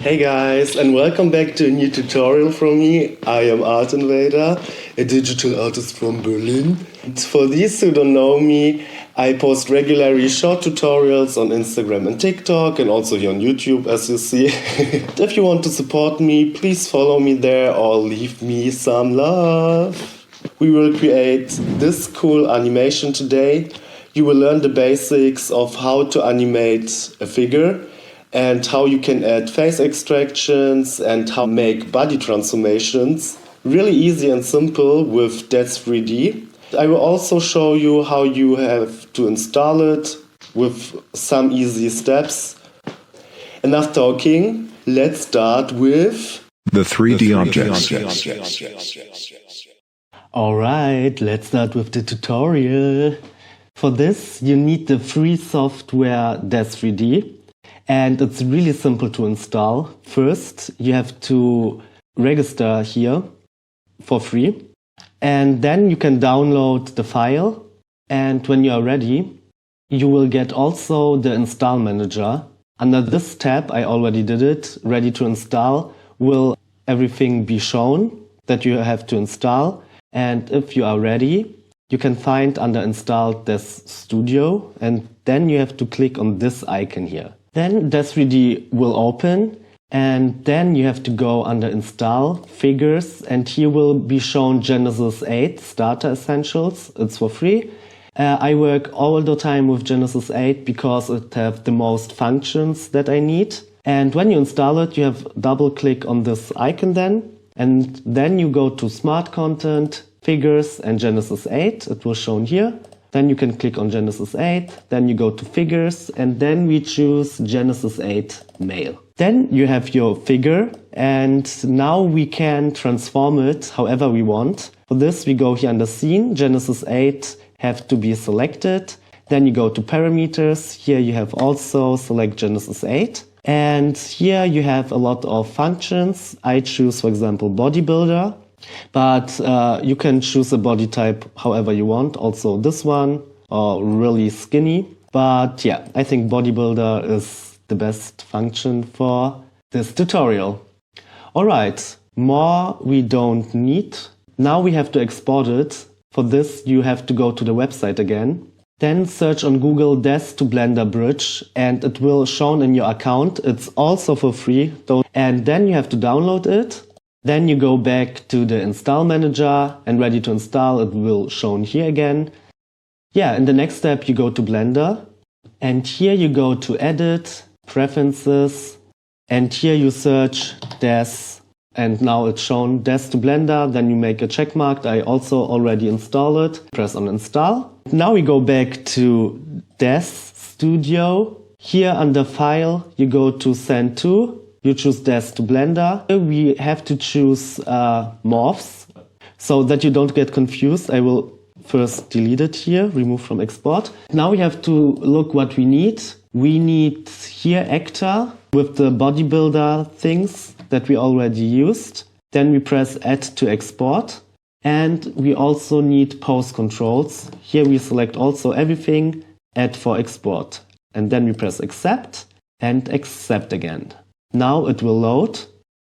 Hey guys, and welcome back to a new tutorial from me. I am Artinvader, a digital artist from Berlin. And for these who don't know me, I post regularly short tutorials on Instagram and TikTok, and also here on YouTube, as you see. If you want to support me, please follow me there or leave me some love. We will create this cool animation today. You will learn the basics of how to animate a figure, and how you can add face extractions and how to make body transformations. Really easy and simple with That's 3D. I will also show you how you have to install it with some easy steps. Enough talking, let's start with the 3D objects. Alright, let's start with the tutorial. For this, you need the free software That's 3D. And it's really simple to install. First, you have to register here for free. And then you can download the file. And when you are ready, you will get also the install manager. Under this tab, I already did it, ready to install, will everything be shown that you have to install. And if you are ready, you can find under installed That's Studio. And then you have to click on this icon here. Then That's 3D will open, and then you have to go under Install, Figures, and here will be shown Genesis 8 Starter Essentials. It's for free. I work all the time with Genesis 8 because it has the most functions that I need. And when you install it, you have double click on this icon then, and then you go to Smart Content, Figures, and Genesis 8. It was shown here. Then you can click on Genesis 8, then you go to Figures, and then we choose Genesis 8 Male. Then you have your figure, and now we can transform it however we want. For this, we go here under Scene, Genesis 8 have to be selected. Then you go to Parameters, here you have also select Genesis 8. And here you have a lot of functions. I choose, for example, Bodybuilder. But you can choose a body type however you want, also this one, or really skinny. But yeah, I think bodybuilder is the best function for this tutorial. Alright, more we don't need. Now we have to export it. For this you have to go to the website again. Then search on Google Des to Blender Bridge and it will shown in your account. It's also for free. And then you have to download it. Then you go back to the install manager and ready to install, it will shown here again. Yeah, in the next step you go to Blender and here you go to Edit, Preferences, and here you search Des, and now it's shown Des to Blender. Then you make a check mark. I also already installed it. Press on Install. Now we go back to Des Studio. Here under File you go to Send to. You choose Des to Blender. We have to choose morphs so that you don't get confused. I will first delete it here, remove from export. Now we have to look what we need. We need here actor with the bodybuilder things that we already used. Then we press Add to export. And we also need pose controls. Here we select also everything, Add for export. And then we press Accept and Accept again. Now it will load.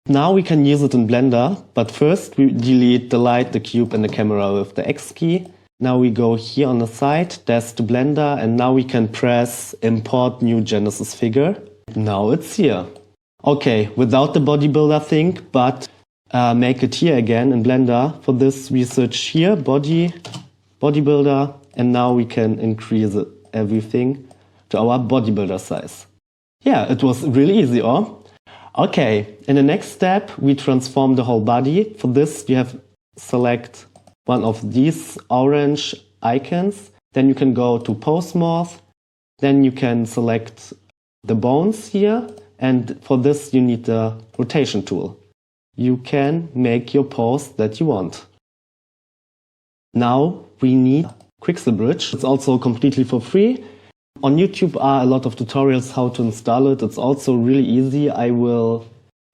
Now we can use it in Blender, but first we delete the light, the cube and the camera with the X key. Now we go here on the side, Des to Blender, and now we can press Import New Genesis Figure. Now it's here. Okay, without the bodybuilder thing, but make it here again in Blender. For this we search here, bodybuilder, and now we can increase everything to our bodybuilder size. Yeah, it was really easy, or? Okay, in the next step, we transform the whole body. For this, you have select one of these orange icons. Then you can go to Pose Morph. Then you can select the bones here. And for this, you need the rotation tool. You can make your pose that you want. Now we need Quixel Bridge. It's also completely for free. On YouTube are a lot of tutorials how to install it. It's also really easy. I will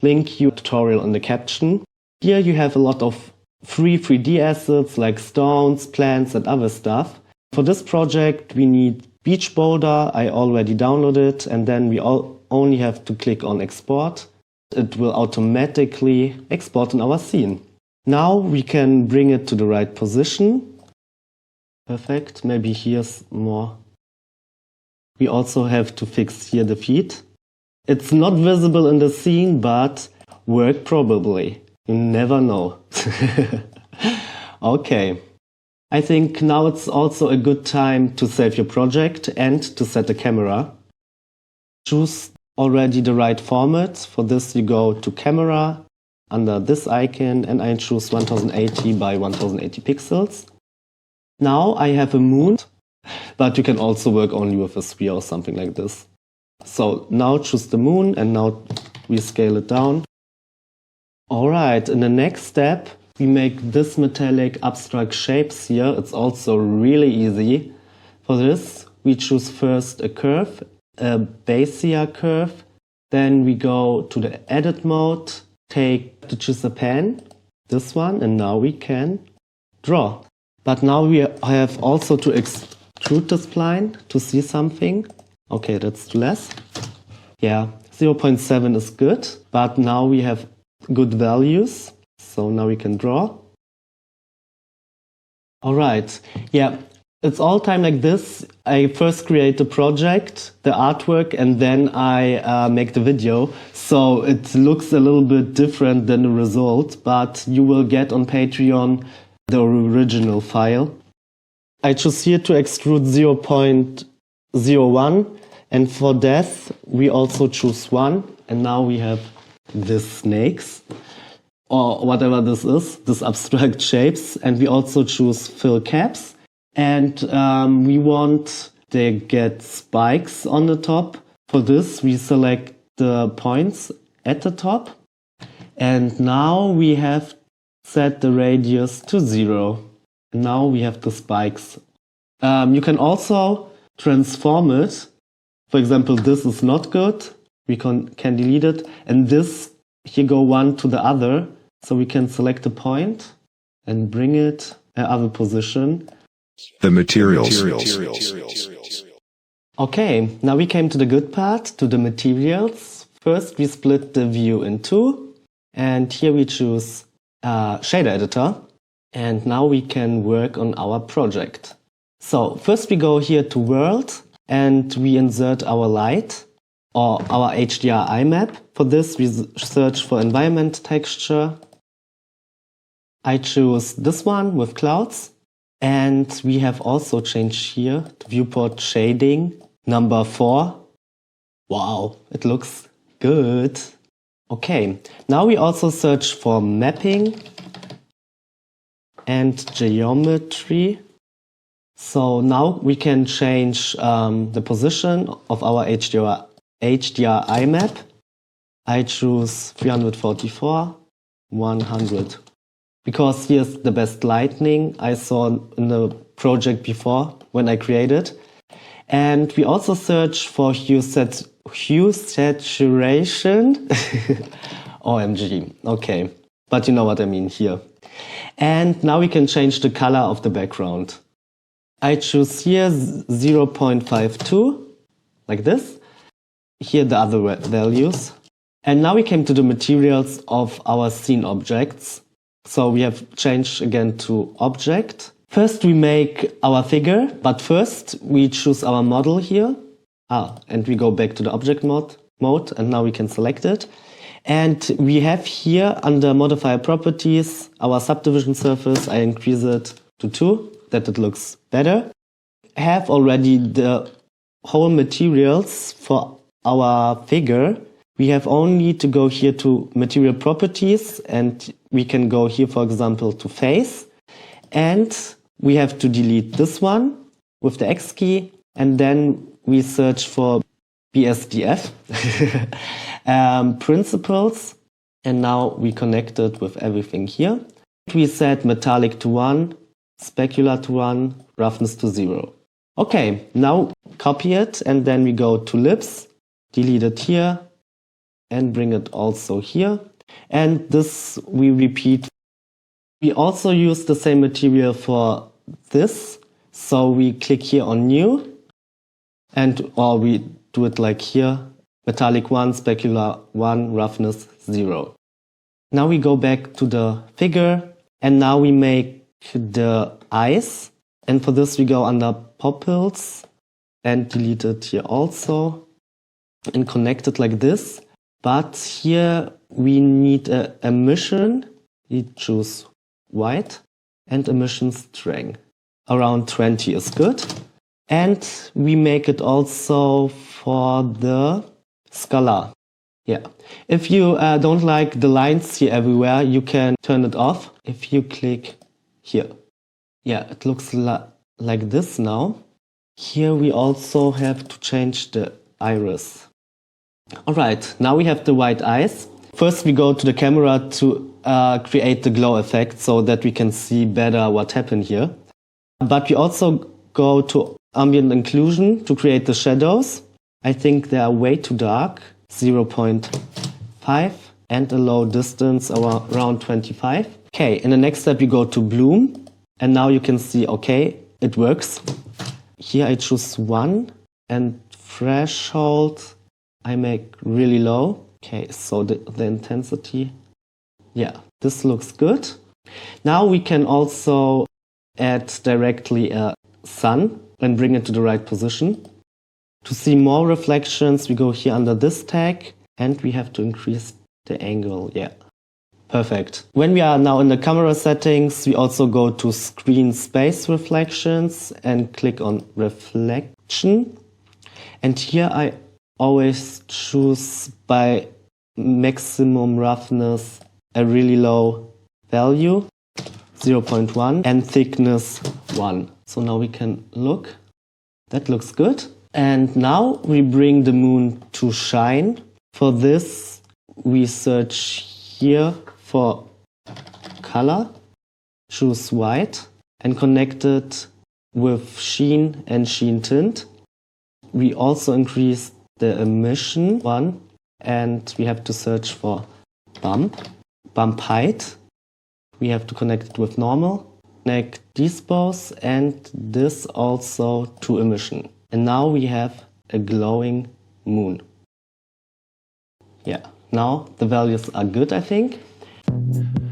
link you a tutorial in the caption. Here you have a lot of free 3D assets like stones, plants and other stuff. For this project we need beach boulder. I already downloaded, and then we only have to click on export. it will automatically export in our scene. Now we can bring it to the right position. Perfect. Maybe here's more. We also have to fix here the feet. It's not visible in the scene, but work probably. You never know. Okay. I think now it's also a good time to save your project and to set the camera. Choose already the right format. For this you go to camera under this icon and I choose 1080 by 1080 pixels. Now I have a moon, but you can also work only with a sphere or something like this. So now choose the moon and now we scale it down. Alright, in the next step we make this metallic abstract shapes here. It's also really easy. For this we choose first a curve, a Bezier curve. Then we go to the edit mode, to choose a pen, this one, and now we can draw. But now we have also to extrude the spline to see something. Okay, that's too less. Yeah, 0.7 is good, but now we have good values. So now we can draw. Alright, yeah, it's all time like this. I first create the project, the artwork, and then I make the video. So it looks a little bit different than the result, but you will get on Patreon the original file. I choose here to extrude 0.01, and for depth we also choose 1, and now we have these snakes, or whatever this is, this abstract shapes, and we also choose fill caps, and we want they get spikes on the top. For this we select the points at the top, and now we have set the radius to 0. And now we have the spikes. You can also transform it. For example, this is not good. We can delete it. And this, here go one to the other. So we can select a point and bring it other position. The materials. Okay, now we came to the good part, to the materials. First we split the view in two. And here we choose shader editor, and now we can work on our project. So first we go here to world and we insert our light or our HDRI map. For this we search for environment texture. I choose this one with clouds, and we have also changed here to viewport shading number 4. Wow, it looks good. Okay, now we also search for mapping and geometry. So now we can change the position of our HDRI map. I choose 344, 100. Because here's the best lighting I saw in the project before when I created. And we also search for hue saturation. OMG, okay. But you know what I mean here. And now we can change the color of the background. I choose here 0.52, like this. Here the other values. And now we came to the materials of our scene objects. So we have changed again to object. First we make our figure, but first we choose our model here. And we go back to the object mode, and now we can select it. And we have here under modifier properties, our subdivision surface. I increase it to 2, that it looks better. I have already the whole materials for our figure. We have only to go here to material properties, and we can go here, for example, to face. And we have to delete this one with the X key, and then we search for BSDF principles, and now we connect it with everything here. We set metallic to 1, specular to 1, roughness to 0. Okay, now copy it, and then we go to lips, delete it here, and bring it also here. And this we repeat. We also use the same material for this, so we click here on new, or we do it like here, metallic 1, specular 1, roughness 0. Now we go back to the figure and now we make the eyes. And for this we go under pupils and delete it here also and connect it like this. But here we need an emission. We choose white and emission strength. Around 20 is good. And we make it also for the scalar. Yeah. If you don't like the lines here everywhere, you can turn it off if you click here. Yeah, it looks like this now. Here we also have to change the iris. Alright, now we have the white eyes. First we go to the camera to create the glow effect so that we can see better what happened here. But we also go to ambient inclusion to create the shadows. I think they are way too dark, 0.5 and a low distance around 25. Okay, in the next step we go to bloom and now you can see, okay, it works. Here I choose 1 and threshold I make really low. Okay, so the intensity, yeah, this looks good. Now we can also add directly a sun and bring it to the right position. To see more reflections, we go here under this tag and we have to increase the angle, yeah. Perfect. When we are now in the camera settings, we also go to screen space reflections and click on reflection. And here I always choose by maximum roughness a really low value, 0.1, and thickness 1. So now we can look. That looks good. And now we bring the moon to shine. For this, we search here for color, choose white, and connect it with sheen and sheen tint. We also increase the emission 1, and we have to search for bump height. We have to connect it with normal, connect these both and this also to emission. And now we have a glowing moon. Yeah, now the values are good, I think.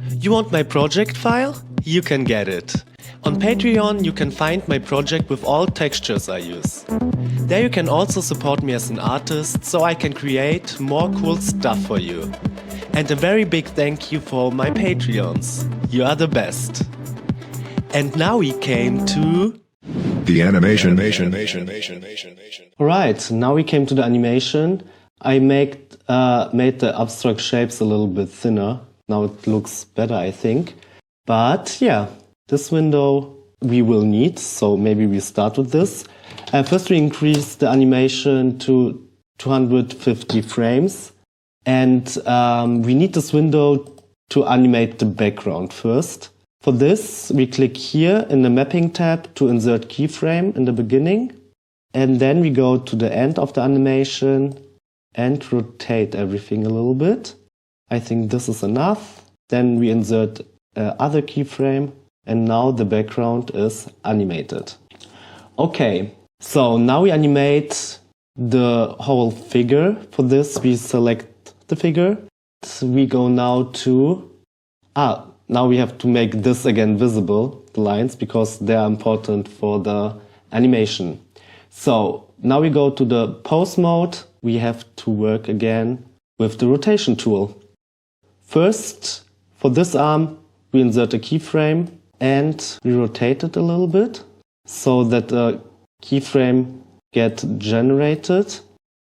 You want my project file? You can get it. On Patreon you can find my project with all textures I use. There you can also support me as an artist so I can create more cool stuff for you. And a very big thank you for my Patreons. You are the best. And now we came to The animation. Alright, now we came to the animation. I made the abstract shapes a little bit thinner. Now it looks better, I think. But yeah, this window we will need, so maybe we start with this. First we increase the animation to 250 frames. And we need this window to animate the background first. For this, we click here in the mapping tab to insert keyframe in the beginning. And then we go to the end of the animation and rotate everything a little bit. I think this is enough. Then we insert other keyframe and now the background is animated. Okay, so now we animate the whole figure. For this, we select the figure. We go now to now we have to make this again visible, the lines, because they are important for the animation. So now we go to the pose mode. We have to work again with the rotation tool. First, for this arm, we insert a keyframe and we rotate it a little bit so that the keyframe gets generated.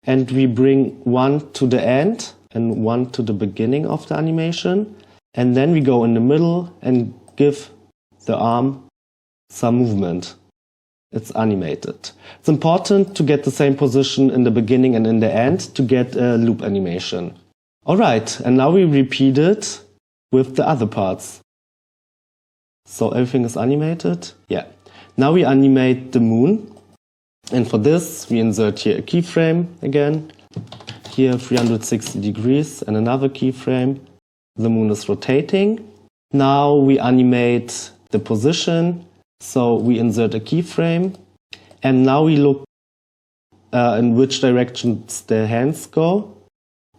And we bring one to the end and one to the beginning of the animation. And then we go in the middle and give the arm some movement. It's animated. It's important to get the same position in the beginning and in the end to get a loop animation. Alright, and now we repeat it with the other parts. So everything is animated. Yeah. Now we animate the moon. And for this, we insert here a keyframe again. Here 360 degrees and another keyframe. The moon is rotating. Now we animate the position. So we insert a keyframe. And now we look in which directions the hands go.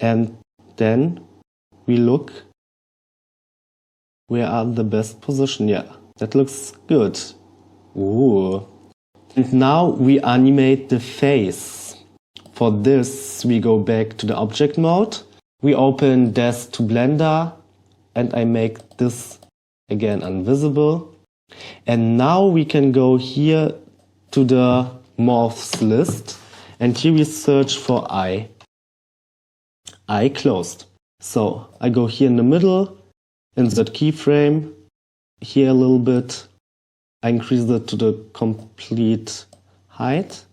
And then we look where are the best position. Yeah, that looks good. Ooh. And now we animate the face. For this, we go back to the object mode. We open Des to Blender, and I make this again invisible. And now we can go here to the morphs list, and here we search for eye. Eye closed. So I go here in the middle, insert keyframe, here a little bit. I increase it to the complete height.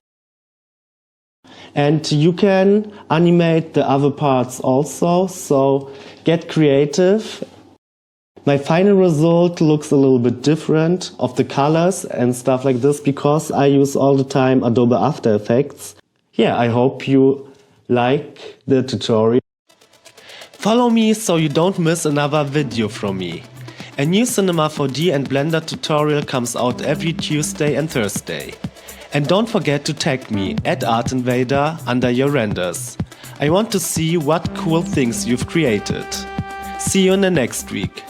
And you can animate the other parts also, so get creative. My final result looks a little bit different of the colors and stuff like this because I use all the time Adobe After Effects. Yeah, I hope you like the tutorial. Follow me so you don't miss another video from me. A new Cinema 4D and Blender tutorial comes out every Tuesday and Thursday. And don't forget to tag me @Artinvader under your renders. I want to see what cool things you've created. See you in the next week.